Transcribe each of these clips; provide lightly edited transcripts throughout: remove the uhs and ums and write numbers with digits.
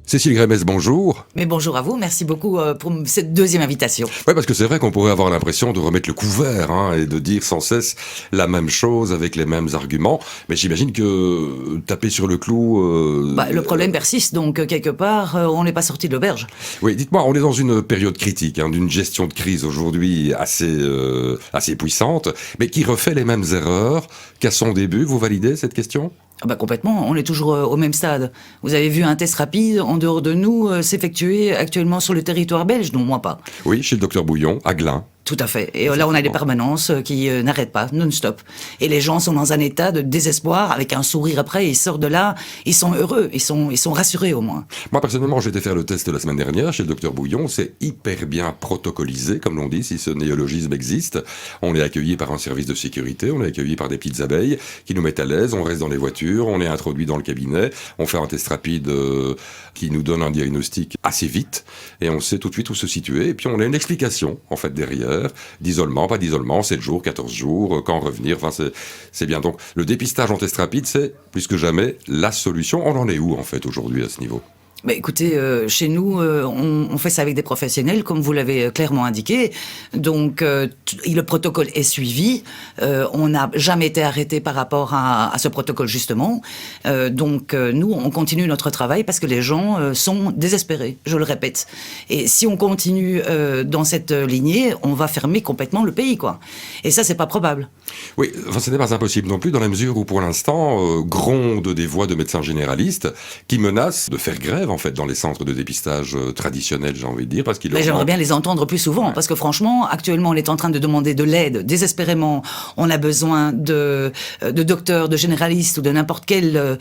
Cécile Grémez, bonjour. Mais bonjour à vous, merci beaucoup pour cette deuxième invitation. Oui, parce que c'est vrai qu'on pourrait avoir l'impression de remettre le couvert et de dire sans cesse la même chose avec les mêmes arguments. Mais j'imagine que taper sur le clou... Le problème persiste, donc quelque part, on n'est pas sorti de l'auberge. Oui, dites-moi, on est dans une période critique, d'une gestion de crise aujourd'hui assez puissante, mais qui refait les mêmes erreurs qu'à son début. Vous validez cette question ? Complètement, on est toujours au même stade. Vous avez vu un test rapide en dehors de nous s'effectuer actuellement sur le territoire belge, non moi pas. Oui, chez le docteur Bouillon, à Glun. Tout à fait. Et là, on a des permanences qui n'arrêtent pas, non-stop. Et les gens sont dans un état de désespoir, avec un sourire après, ils sortent de là, ils sont heureux, ils sont rassurés au moins. Moi, personnellement, j'ai été faire le test la semaine dernière chez le docteur Bouillon. C'est hyper bien protocolisé, comme l'on dit, si ce néologisme existe. On est accueilli par un service de sécurité, on est accueilli par des petites abeilles qui nous mettent à l'aise, on reste dans les voitures, on est introduit dans le cabinet, on fait un test rapide qui nous donne un diagnostic assez vite, et on sait tout de suite où se situer, et puis on a une explication, en fait, derrière, d'isolement, pas d'isolement, 7 jours, 14 jours, quand revenir, c'est bien. Donc, le dépistage en test rapide, c'est, plus que jamais, la solution. On en est où, en fait, aujourd'hui, à ce niveau ? Écoutez, chez nous, on fait ça avec des professionnels, comme vous l'avez clairement indiqué. Donc, le protocole est suivi. On n'a jamais été arrêté par rapport à ce protocole, justement. Nous, on continue notre travail parce que les gens sont désespérés, je le répète. Et si on continue dans cette lignée, on va fermer complètement le pays, quoi. Et ça, c'est pas probable. Oui, ce n'est pas impossible non plus, dans la mesure où, pour l'instant, grondent des voix de médecins généralistes qui menacent de faire grève, en fait, dans les centres de dépistage traditionnels, j'ai envie de dire, parce qu'ils... J'aimerais bien les entendre plus souvent, parce que franchement, actuellement, on est en train de demander de l'aide, désespérément. On a besoin de docteurs, de généralistes ou de n'importe quel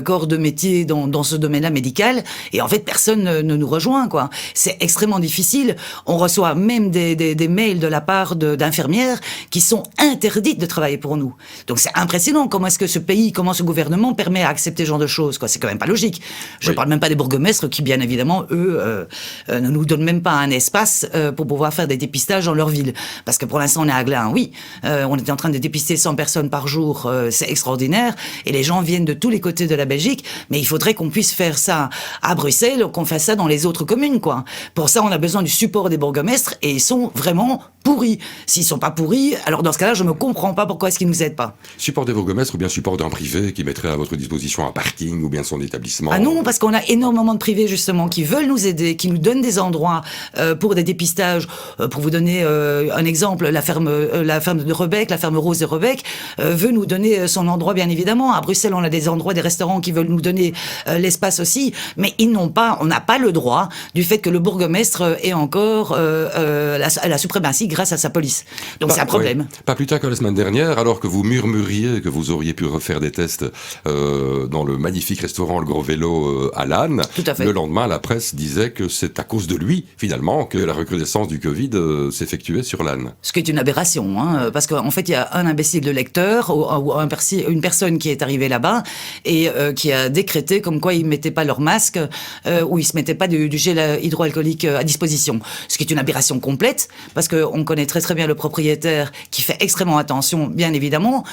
corps de métier dans ce domaine-là médical, et en fait, personne ne nous rejoint, quoi. C'est extrêmement difficile. On reçoit même des mails de la part d'infirmières qui sont interdites de travailler pour nous. Donc c'est impressionnant comment est-ce que ce pays, comment ce gouvernement permet à accepter ce genre de choses, quoi. C'est quand même pas logique. Je parle même pas des bourgmestres qui, bien évidemment, eux, ne nous donnent même pas un espace pour pouvoir faire des dépistages dans leur ville. Parce que pour l'instant, on est à Glun, oui. On était en train de dépister 100 personnes par jour, c'est extraordinaire. Et les gens viennent de tous les côtés de la Belgique. Mais il faudrait qu'on puisse faire ça à Bruxelles, qu'on fasse ça dans les autres communes, quoi. Pour ça, on a besoin du support des bourgmestres et ils sont vraiment pourris. S'ils sont pas pourris, alors dans ce cas-là, je me comprends pas pourquoi est-ce qu'ils nous aident pas. Support des bourgmestres ou bien support d'un privé qui mettrait à votre disposition un parking ou bien son établissement? Ah non, parce qu'on a énormément de privés justement qui veulent nous aider, qui nous donnent des endroits pour des dépistages. Pour vous donner un exemple, la ferme de Rebec, la ferme Rose de Rebec veut nous donner son endroit, bien évidemment. À Bruxelles, on a des endroits, des restaurants qui veulent nous donner l'espace aussi, mais on n'a pas le droit du fait que le bourgmestre ait encore la suprématie grâce à sa police. Donc c'est un problème. Oui. Pas plus tard que la semaine dernière, alors que vous murmuriez que vous auriez pu refaire des tests dans le magnifique restaurant Le Gros Vélo à Lannes, le lendemain, la presse disait que c'est à cause de lui, finalement, que la recrudescence du Covid s'effectuait sur Lannes. Ce qui est une aberration, parce qu'en fait, il y a un imbécile de lecteur ou une personne qui est arrivée là-bas et qui a décrété comme quoi ils ne mettaient pas leur masque ou ils ne se mettaient pas du gel hydroalcoolique à disposition. Ce qui est une aberration complète, parce qu'on connaît très très bien le propriétaire qui fait extrêmement attention, bien évidemment,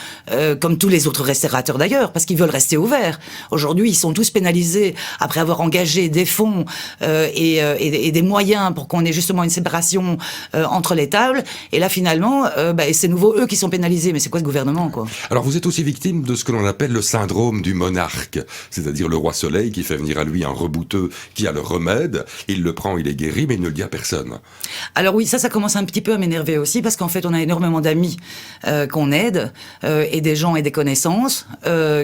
comme tous les autres restaurateurs d'ailleurs, parce qu'ils veulent rester ouverts. Aujourd'hui, ils sont tous pénalisés après avoir engagé des fonds et des moyens pour qu'on ait justement une séparation entre les tables. Et là, finalement, c'est nouveau eux qui sont pénalisés. Mais c'est quoi ce gouvernement, quoi? Alors, vous êtes aussi victime de ce que l'on appelle le syndrome du monarque, c'est-à-dire le roi Soleil qui fait venir à lui un rebouteux qui a le remède, il le prend, il est guéri, mais il ne le dit à personne. Alors oui, ça commence un petit peu à m'énerver aussi, parce qu'en fait, on a énormément d'amis qu'on aide, et des gens et des connaissances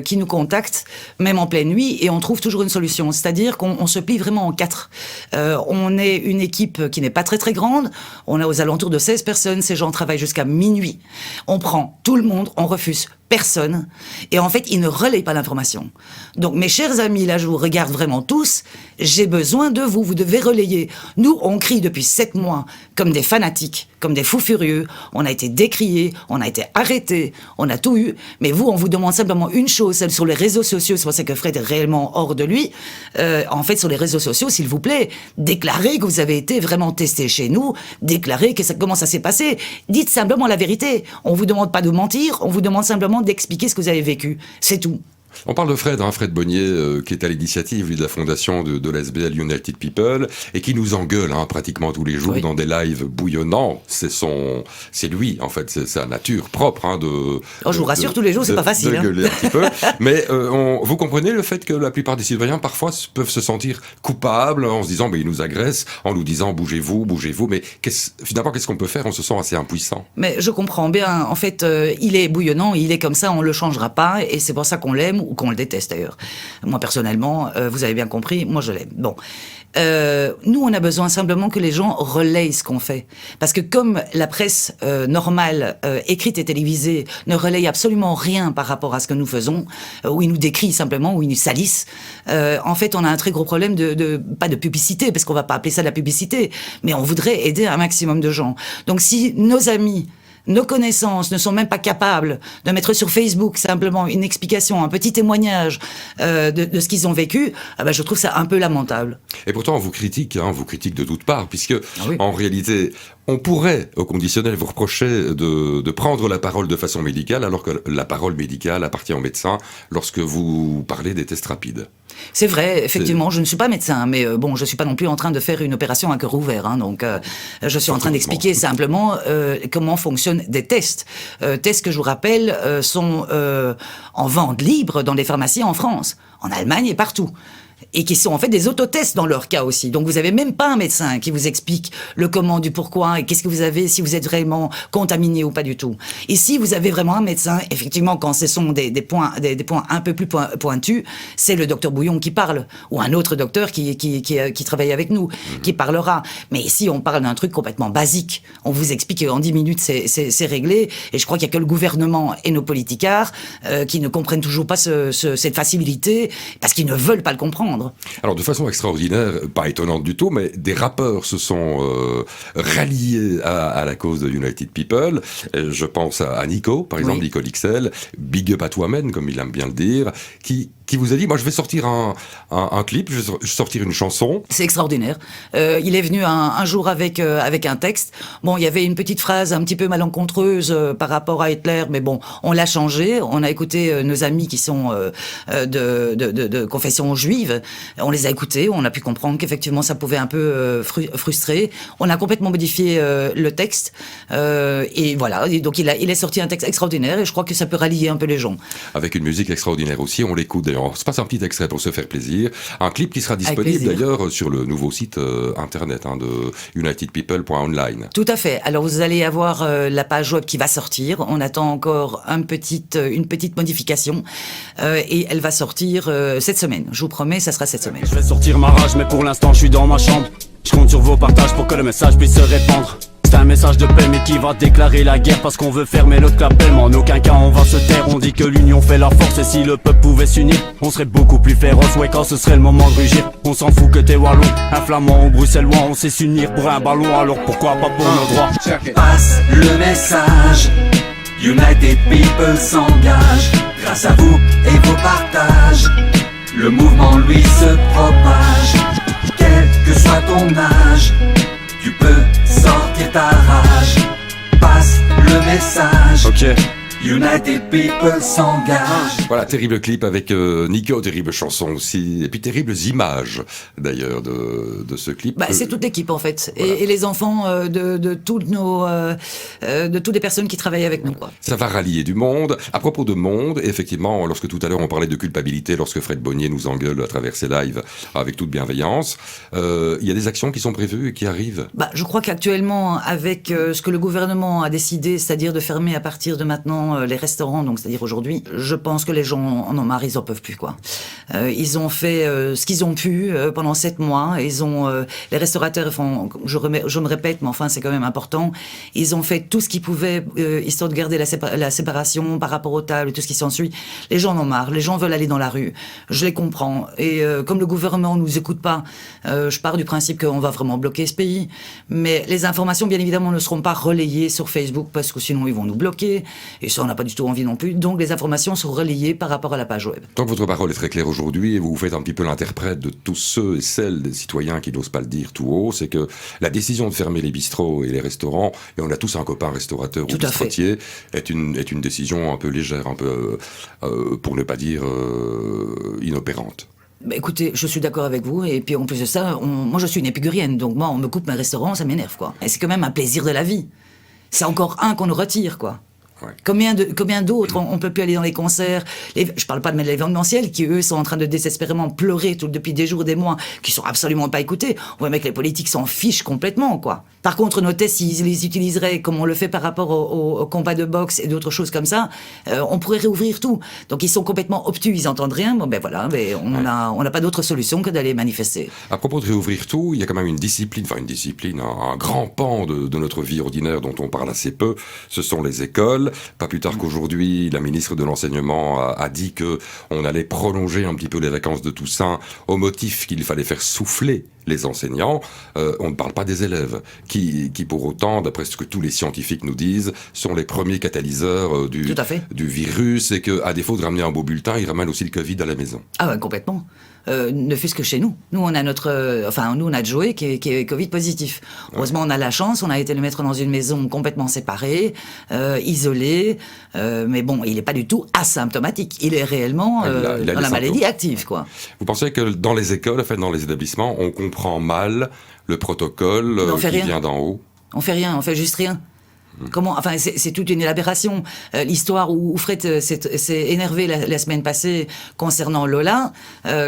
qui nous contactent, même en pleine nuit, et on trouve toujours une solution. C'est-à-dire qu'on se plie vraiment en quatre. On est une équipe qui n'est pas très très grande, on a aux alentours de 16 personnes, ces gens travaillent jusqu'à minuit. On prend tout le monde, on refuse personne, et en fait, ils ne relayent pas l'information. Donc, mes chers amis, là, je vous regarde vraiment tous, j'ai besoin de vous, vous devez relayer. Nous, on crie depuis 7 mois comme des fanatiques, comme des fous furieux, on a été décriés, on a été arrêtés, on a tout eu, mais vous, on vous demande simplement une chose, celle sur les réseaux sociaux, c'est pour ça que Fred est réellement hors de lui, en fait, sur les réseaux sociaux, s'il vous plaît, déclarez que vous avez été vraiment testé chez nous, déclarez comment ça s'est passé, dites simplement la vérité, on vous demande pas de mentir, on vous demande simplement d'expliquer ce que vous avez vécu, c'est tout. On parle de Fred, Fred Bonnier, qui est à l'initiative lui, de la fondation de l'SBL United People, et qui nous engueule pratiquement tous les jours dans des lives bouillonnants. C'est lui, en fait, c'est sa nature propre. Je vous rassure, tous les jours, c'est pas facile. De gueuler un petit peu. Mais vous comprenez le fait que la plupart des citoyens, parfois, peuvent se sentir coupables en se disant, il nous agresse, en nous disant, bougez-vous. Mais finalement, qu'est-ce qu'on peut faire? On se sent assez impuissant. Mais je comprends bien. En fait, il est bouillonnant, il est comme ça, on le changera pas, et c'est pour ça qu'on l'aime ou qu'on le déteste d'ailleurs. Moi personnellement, vous avez bien compris, moi je l'aime. Bon, nous on a besoin simplement que les gens relayent ce qu'on fait, parce que comme la presse normale, écrite et télévisée, ne relaye absolument rien par rapport à ce que nous faisons, où ils nous décrient simplement, où ils nous salissent. En fait, on a un très gros problème pas de publicité, parce qu'on va pas appeler ça de la publicité, mais on voudrait aider un maximum de gens. Donc si nos amis, nos connaissances ne sont même pas capables de mettre sur Facebook simplement une explication, un petit témoignage de ce qu'ils ont vécu, je trouve ça un peu lamentable. Et pourtant, on vous critique de toutes parts, puisque en réalité, on pourrait, au conditionnel, vous reprocher de prendre la parole de façon médicale, alors que la parole médicale appartient aux médecins lorsque vous parlez des tests rapides. C'est vrai, effectivement, je ne suis pas médecin, mais je suis pas non plus en train de faire une opération à cœur ouvert, donc je suis en train d'expliquer simplement comment fonctionnent des tests. Tests que je vous rappelle sont en vente libre dans les pharmacies en France, en Allemagne et partout. Et qui sont en fait des autotests dans leur cas aussi. Donc vous avez même pas un médecin qui vous explique le comment, du pourquoi, et qu'est-ce que vous avez, si vous êtes vraiment contaminé ou pas du tout. Ici, vous avez vraiment un médecin, effectivement, quand ce sont des points un peu plus pointus, c'est le docteur Bouillon qui parle, ou un autre docteur qui travaille avec nous, qui parlera. Mais ici, on parle d'un truc complètement basique. On vous explique qu'en 10 minutes, c'est réglé, et je crois qu'il y a que le gouvernement et nos politicards qui ne comprennent toujours pas cette facilité, parce qu'ils ne veulent pas le comprendre. Alors, de façon extraordinaire, pas étonnante du tout, mais des rappeurs se sont ralliés à la cause de United People. Je pense à Nico, par exemple, Nico XL, Big Up à toi-même, comme il aime bien le dire, qui vous a dit, moi je vais sortir un clip, je vais sortir une chanson. C'est extraordinaire. Il est venu un jour avec un texte. Bon, il y avait une petite phrase un petit peu malencontreuse par rapport à Hitler, mais bon, on l'a changé. On a écouté nos amis qui sont de confession juive. On les a écoutés, on a pu comprendre qu'effectivement ça pouvait un peu frustrer. On a complètement modifié le texte. Et voilà, et donc il est sorti un texte extraordinaire et je crois que ça peut rallier un peu les gens. Avec une musique extraordinaire aussi, on l'écoute d'ailleurs. On se passe un petit extrait pour se faire plaisir. Un clip qui sera disponible d'ailleurs sur le nouveau site internet de unitedpeople.online. Tout à fait. Alors vous allez avoir la page web qui va sortir. On attend encore une petite modification et elle va sortir cette semaine. Je vous promets, ça sera cette semaine. Je vais sortir ma rage, mais pour l'instant je suis dans ma chambre. Je compte sur vos partages pour que le message puisse se répandre. C'est un message de paix mais qui va déclarer la guerre, parce qu'on veut fermer l'autre clapet, mais en aucun cas on va se taire. On dit que l'union fait la force et si le peuple pouvait s'unir, on serait beaucoup plus féroce. Ouais, quand ce serait le moment de rugir, on s'en fout que t'es wallon, un flamand ou bruxellois, on sait s'unir pour un ballon, alors pourquoi pas pour nos droits. Passe le message, United People s'engage. Grâce à vous et vos partages, le mouvement lui se propage. Quel que soit ton âge, tu peux sortir ta rage. Passe le message. Ok. United People s'engage. Voilà, terrible clip avec Nico, terrible chanson aussi, et puis terribles images d'ailleurs de ce clip. C'est toute l'équipe en fait, voilà. et les enfants de toutes les personnes qui travaillent avec nous. Quoi. Ça va rallier du monde. À propos de monde, effectivement, lorsque tout à l'heure on parlait de culpabilité, lorsque Fred Bonnier nous engueule à travers ses lives avec toute bienveillance, il y a des actions qui sont prévues et qui arrivent. Je crois qu'actuellement, avec ce que le gouvernement a décidé, c'est-à-dire de fermer à partir de maintenant les restaurants, donc c'est-à-dire aujourd'hui, je pense que les gens en ont marre, ils en peuvent plus quoi. Ils ont fait ce qu'ils ont pu pendant 7 mois. Les restaurateurs font, je me répète, mais enfin c'est quand même important. Ils ont fait tout ce qu'ils pouvaient histoire de garder la séparation par rapport aux tables et tout ce qui s'ensuit. Les gens en ont marre, les gens veulent aller dans la rue. Je les comprends. Et comme le gouvernement nous écoute pas, je pars du principe qu'on va vraiment bloquer ce pays. Mais les informations, bien évidemment, ne seront pas relayées sur Facebook parce que sinon ils vont nous bloquer. Et ça, on n'a pas du tout envie non plus. Donc, les informations sont relayées par rapport à la page web. Donc votre parole est très claire aujourd'hui et vous faites un petit peu l'interprète de tous ceux et celles des citoyens qui n'osent pas le dire tout haut, c'est que la décision de fermer les bistrots et les restaurants, et on a tous un copain restaurateur ou bistrotier, est une décision un peu légère, un peu, pour ne pas dire inopérante. Bah, écoutez, je suis d'accord avec vous, et puis en plus de ça, moi je suis une épicurienne, donc moi on me coupe mes restaurants, ça m'énerve quoi. Et c'est quand même un plaisir de la vie. C'est encore un qu'on nous retire quoi. Ouais. Combien d'autres on peut plus aller dans les concerts. Je parle pas de l'événementiel qui eux sont en train de désespérément pleurer depuis des jours, des mois, qui sont absolument pas écoutés. On voit bien que les politiques s'en fichent complètement quoi. Par contre nos tests, s'ils les utiliseraient comme on le fait par rapport au combat de boxe et d'autres choses comme ça, on pourrait réouvrir tout. Donc ils sont complètement obtus, ils entendent rien. Bon ben voilà, on n'a pas d'autre solution que d'aller manifester. À propos de réouvrir tout, il y a quand même une discipline, un grand pan de notre vie ordinaire dont on parle assez peu. Ce sont les écoles. Pas plus tard qu'aujourd'hui, la ministre de l'Enseignement a dit que on allait prolonger un petit peu les vacances de Toussaint au motif qu'il fallait faire souffler les enseignants. On ne parle pas des élèves, qui pour autant, d'après ce que tous les scientifiques nous disent, sont les premiers catalyseurs du virus et qu'à défaut de ramener un beau bulletin, ils ramènent aussi le Covid à la maison. Ah ouais, complètement. Ne fût-ce que chez nous. Nous, on a Joey qui est Covid positif. Heureusement, on a la chance, on a été le mettre dans une maison complètement séparée, isolée, mais bon, il n'est pas du tout asymptomatique. Il est réellement dans la maladie active, quoi. Vous pensez que dans les écoles, dans les établissements, on comprend mal le protocole qui vient d'en haut? On fait rien, on fait juste rien. Comment, c'est toute une élaboration. L'histoire où Fred s'est énervé la semaine passée concernant Lola.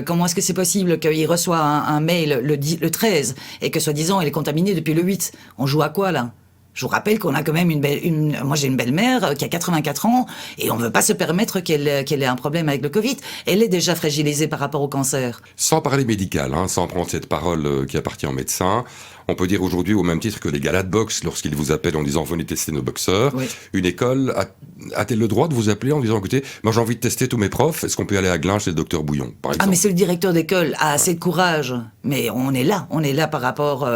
Comment est-ce que c'est possible qu'il reçoit un mail le 13 et que soi-disant elle est contaminée depuis le 8? On joue à quoi là? Je vous rappelle qu'on a quand même moi j'ai une belle-mère qui a 84 ans et on ne veut pas se permettre qu'elle ait un problème avec le Covid. Elle est déjà fragilisée par rapport au cancer. Sans parler médical, sans prendre cette parole qui appartient aux médecins, on peut dire aujourd'hui au même titre que les galas de boxe, lorsqu'ils vous appellent en disant venez tester nos boxeurs, oui. Une école a-t-elle le droit de vous appeler en disant écoutez, moi j'ai envie de tester tous mes profs, est-ce qu'on peut aller à Glun chez le docteur Bouillon, par exemple? Ah mais c'est le directeur d'école a assez de courage, mais on est là par rapport,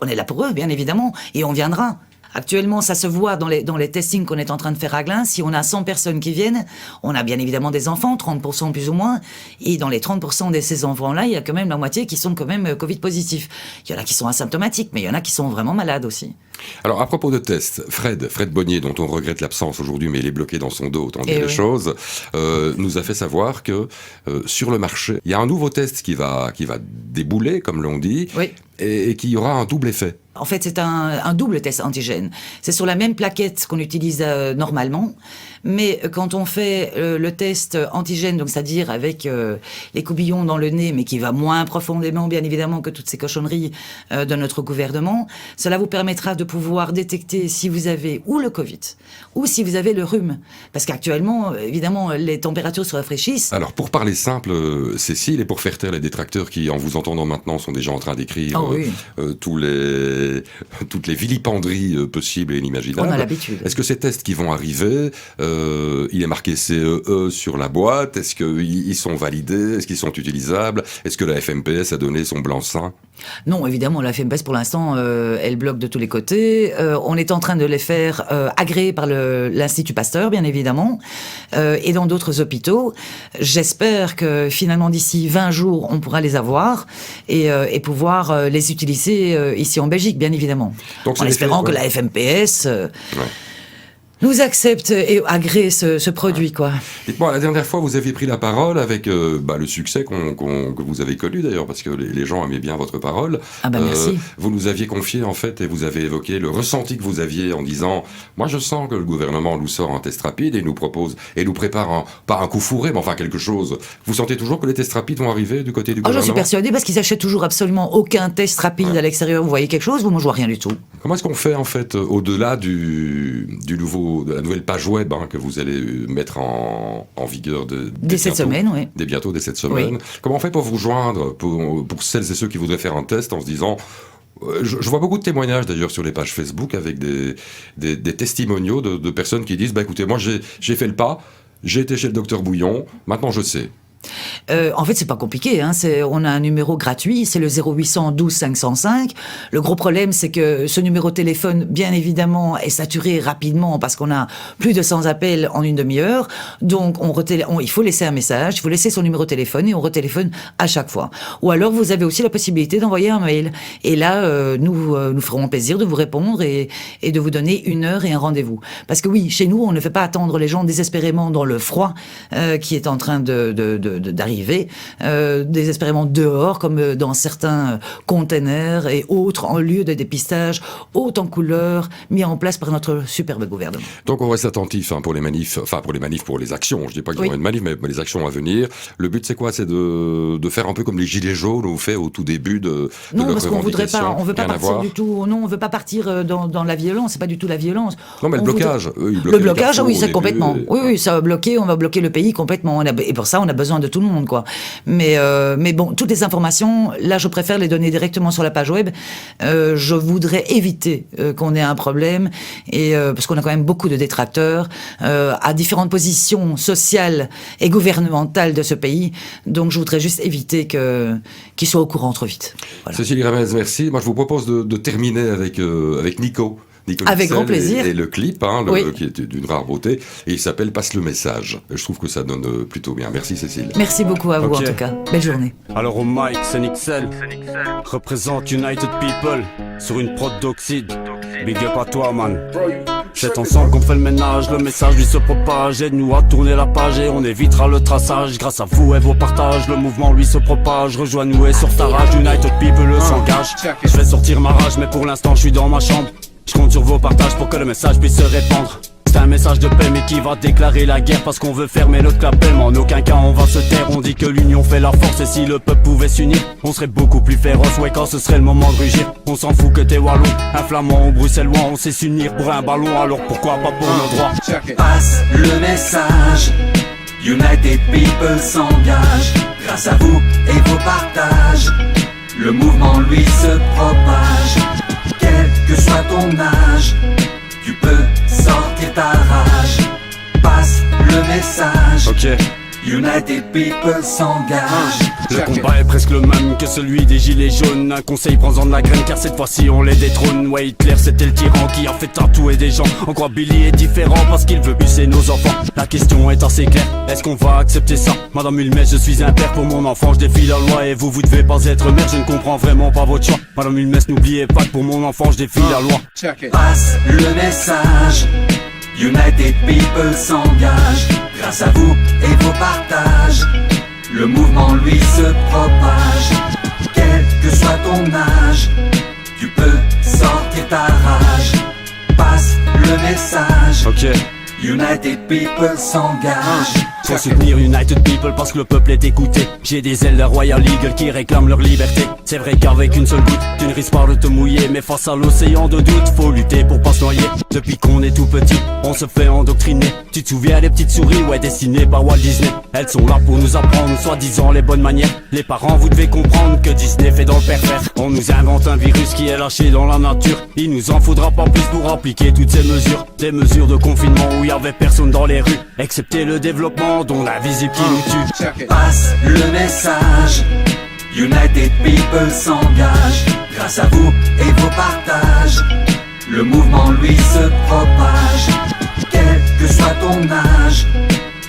on est là pour eux bien évidemment, et on viendra. Actuellement, ça se voit dans les testings qu'on est en train de faire à Glun. Si on a 100 personnes qui viennent, on a bien évidemment des enfants, 30% plus ou moins. Et dans les 30% de ces enfants-là, il y a quand même la moitié qui sont quand même Covid positifs. Il y en a qui sont asymptomatiques, mais il y en a qui sont vraiment malades aussi. Alors, à propos de tests, Fred Bonnier, dont on regrette l'absence aujourd'hui, mais il est bloqué dans son dos, autant dire les choses, nous a fait savoir que sur le marché, il y a un nouveau test qui va débouler, comme l'on dit, oui. Et qui aura un double effet. En fait, c'est un double test antigène. C'est sur la même plaquette qu'on utilise normalement, mais quand on fait le test antigène, donc c'est-à-dire avec les coubillons dans le nez, mais qui va moins profondément, bien évidemment, que toutes ces cochonneries de notre gouvernement, cela vous permettra de pouvoir détecter si vous avez ou le Covid, ou si vous avez le rhume. Parce qu'actuellement, évidemment, les températures se rafraîchissent. Alors, pour parler simple, Cécile, et pour faire taire les détracteurs qui, en vous entendant maintenant, sont déjà en train d'écrire toutes les vilipenderies possibles et inimaginables. On a l'habitude. Est-ce que ces tests qui vont arriver, il est marqué CEE sur la boîte? Est-ce qu'ils sont validés? Est-ce qu'ils sont utilisables? Est-ce que la FMPS a donné son blanc-seing? Non, évidemment, la FMPS, pour l'instant, elle bloque de tous les côtés. On est en train de les faire agréer par l'Institut Pasteur, bien évidemment, et dans d'autres hôpitaux. J'espère que, finalement, d'ici 20 jours, on pourra les avoir et pouvoir les utiliser ici en Belgique, bien évidemment. Donc, en espérant que la FMPS nous accepte et agrée ce produit, quoi. Dites-moi, la dernière fois, vous aviez pris la parole avec le succès que vous avez connu, d'ailleurs, parce que les gens aimaient bien votre parole. Ah bah merci. Vous nous aviez confié, en fait, et vous avez évoqué le ressenti que vous aviez en disant « Moi, je sens que le gouvernement nous sort un test rapide et nous propose, et nous prépare pas un coup fourré, mais enfin quelque chose. » Vous sentez toujours que les tests rapides vont arriver du côté du gouvernement? J'en suis persuadée, parce qu'ils achètent toujours absolument aucun test rapide à l'extérieur. Vous voyez quelque chose? Moi, je vois rien du tout. Comment est-ce qu'on fait, en fait, au-delà de la nouvelle page web que vous allez mettre en vigueur dès cette semaine, oui. Dès cette semaine. Oui. Comment on fait pour vous joindre, pour celles et ceux qui voudraient faire un test en se disant... Je vois beaucoup de témoignages d'ailleurs sur les pages Facebook avec des testimoniaux de personnes qui disent écoutez, moi j'ai fait le pas, j'ai été chez le docteur Bouillon, maintenant je sais. En fait, c'est pas compliqué. On a un numéro gratuit, c'est le 0800 12 505. Le gros problème, c'est que ce numéro de téléphone, bien évidemment, est saturé rapidement parce qu'on a plus de 100 appels en une demi-heure. Donc, il faut laisser un message, il faut laisser son numéro de téléphone et on retéléphone à chaque fois. Ou alors, vous avez aussi la possibilité d'envoyer un mail. Et là, nous ferons plaisir de vous répondre et de vous donner une heure et un rendez-vous. Parce que oui, chez nous, on ne fait pas attendre les gens désespérément dans le froid qui est en train d'arriver, désespérément dehors, comme dans certains containers et autres, en lieu de dépistage, haut en couleur, mis en place par notre superbe gouvernement. Donc on reste attentif pour les manifs, pour les actions. Je dis pas qu'il y aura une manif, mais les actions à venir. Le but, c'est quoi? C'est de faire un peu comme les gilets jaunes ont fait au tout début de non, leur parce qu'on voudrait pas, on veut pas Rien à partir voir. du tout. Non, on veut pas partir dans la violence. C'est pas du tout la violence. Non, mais le blocage. Eux, ils bloquaient Le les blocage, carrefours oui, au c'est début, complètement. et- Oui, ça va bloquer. On va bloquer le pays complètement. Et pour ça, on a besoin de tout le monde, quoi. Mais bon, toutes les informations, là, je préfère les donner directement sur la page web. Je voudrais éviter qu'on ait un problème et parce qu'on a quand même beaucoup de détracteurs à différentes positions sociales et gouvernementales de ce pays. Donc, je voudrais juste éviter qu'ils soient au courant trop vite. Voilà. Cécilie Ramez, merci. Moi, je vous propose de terminer avec Nico. Avec grand Lixel plaisir. Et le clip, Oui. qui est d'une rare beauté, et il s'appelle Passe le message. Et je trouve que ça donne plutôt bien. Merci Cécile. Merci beaucoup à vous, Ok. en tout cas. Belle journée. Alors au mic, c'est Nixel, représente United People sur une prod d'oxyde. Big up à toi, man. C'est ensemble qu'on fait le ménage, le message lui se propage. Aide-nous à tourner la page et on évitera le traçage. Grâce à vous et vos partages, le mouvement lui se propage. Rejoins-nous et sur ta rage, United People s'engage. Je vais sortir ma rage, mais pour l'instant je suis dans ma chambre. Je compte sur vos partages pour que le message puisse se répandre. C'est un message de paix mais qui va déclarer la guerre parce qu'on veut fermer notre clapet. Mais en aucun cas on va se taire. On dit que l'union fait la force et si le peuple pouvait s'unir, on serait beaucoup plus féroce. Ouais, quand ce serait le moment de rugir, on s'en fout que t'es wallon, un flamand ou bruxellois. On sait s'unir pour un ballon, alors pourquoi pas pour nos droits. Passe le message, United People s'engage. Grâce à vous et vos partages, le mouvement lui se propage. Quel que soit ton âge, tu peux sortir ta rage. Passe le message, Ok. United People s'engage. Le combat est presque le même que celui des gilets jaunes. Un conseil, prends-en de la graine car cette fois-ci on les détrône. Ouais, Hitler c'était le tyran qui a fait tatouer des gens. En quoi Billy est différent parce qu'il veut buter nos enfants. La question est assez claire, est-ce qu'on va accepter ça? Madame Hulmes, je suis un père pour mon enfant, je défie la loi. Et vous, vous devez pas être mère, je ne comprends vraiment pas votre choix. Madame Hulmes, n'oubliez pas que pour mon enfant je défie la loi. Passe le message, United People s'engage. Grâce à vous et vos partages, le mouvement lui se propage. Quel que soit ton âge, tu peux sortir ta rage. Passe le message, Ok. United People s'engage. Faut soutenir United People parce que le peuple est écouté. J'ai des ailes de Royal Eagle qui réclament leur liberté. C'est vrai qu'avec une seule goutte, tu ne risques pas de te mouiller. Mais face à l'océan de doute, faut lutter pour pas se noyer. Depuis qu'on est tout petit, on se fait endoctriner. Tu te souviens des petites souris, ouais, dessinées par Walt Disney. Elles sont là pour nous apprendre, soi-disant les bonnes manières. Les parents, vous devez comprendre que Disney fait dans le pervers. On nous invente un virus qui est lâché dans la nature. Il nous en faudra pas plus pour appliquer toutes ces mesures. Des mesures de confinement où il y avait personne dans les rues, excepté le développement dont l'invisible qui nous tue. Passe le message, United People s'engage. Grâce à vous et vos partages, le mouvement lui se propage. Quel que soit ton âge,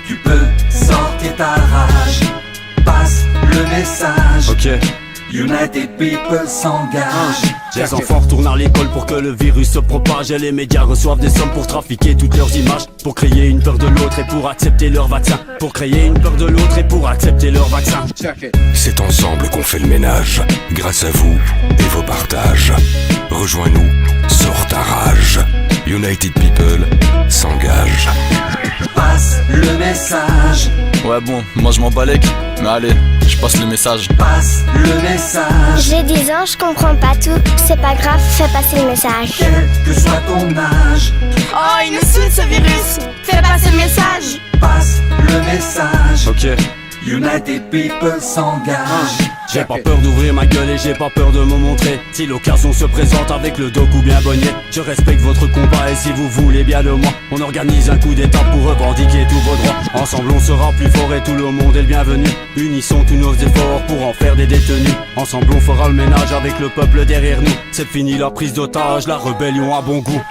tu peux sortir ta rage. Passe le message, Ok. United People s'engage. Les enfants retournent à l'école pour que le virus se propage. Et les médias reçoivent des sommes pour trafiquer toutes leurs images. Pour créer une peur de l'autre et pour accepter leur vaccin. Pour créer une peur de l'autre et pour accepter leur vaccin. C'est ensemble qu'on fait le ménage, grâce à vous et vos partages. Rejoins-nous, sors ta rage. United People s'engage. Passe le message, Ouais bon, moi je m'en balèque, mais allez, je passe le message. passe le message. J'ai 10 ans, je comprends pas tout. C'est pas grave, fais passer le message. Quel que soit ton âge, Oh, il nous saoule ce virus. Fais passer le message. passe le message. Ok. United People s'engage. J'ai pas peur d'ouvrir ma gueule et j'ai pas peur de me montrer. Si l'occasion se présente avec le doc ou bien bonnier, je respecte votre combat et si vous voulez bien de moi, on organise un coup d'état pour revendiquer tous vos droits. Ensemble on sera plus fort et tout le monde est le bienvenu. Unissons tous nos efforts pour en faire des détenus. Ensemble on fera le ménage avec le peuple derrière nous. C'est fini la prise d'otage, la rébellion a bon goût.